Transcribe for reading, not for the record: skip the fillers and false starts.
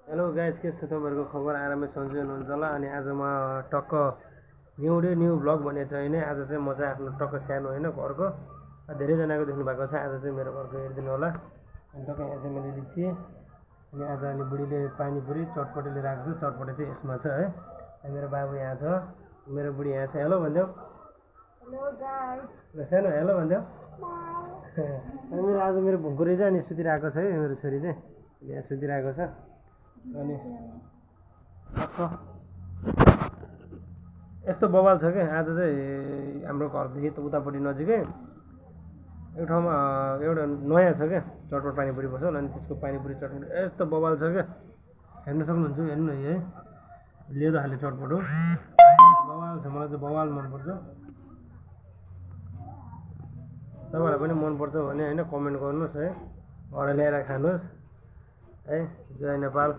Hello guys, के छ तपाईँहरूको खबर? आरामै सन्चै हुनुहुन्छ होला। अनि आज म टक्क न्यू भ्लग भने चाहिँ होइन, आज चाहिँ म चाहिँ आफ्नो टक्क सानो होइन घरको धेरैजनाको देख्नु भएको छ। आज चाहिँ मेरो घरको हेरिदिनु होला। अनि टक्क यहाँ चाहिँ मैले लिएँ अनि आज अनि बुढीले पानीपुरी चटपटे लिएर आएको छु। चटपटे चाहिँ यसमा छ है। अनि मेरो बाबु यहाँ छ, मेरो बुढी यहाँ छ। हेलो भनिदेऊ। Hello guys. सानो हेलो भनिदेऊ। अनि मेरो आज मेरो भुङ्कुरी चाहिँ अनि सुतिरहेको छ है। मेरो छोरी चाहिँ यहाँ सुतिरहेको छ। अनि यस्तो बवाल छ क्या आज चाहिँ हाम्रो घरदेखि त उतापट्टि नजिकै एक ठाउँमा एउटा नयाँ छ क्या चटपट पानीपुरी पसल। अनि त्यसको पानीपुरी चटपट यस्तो बवाल छ क्या, हेर्न सक्नुहुन्छ। हेर्नु है, लिएर हाले चटपट हो, बवाल छ। मलाई चाहिँ बवाल मनपर्छ। तपाईँहरूलाई पनि मनपर्छ भने होइन कमेन्ट गर्नुहोस् है, घर ल्याएर खानुहोस् है। जय नेपाल।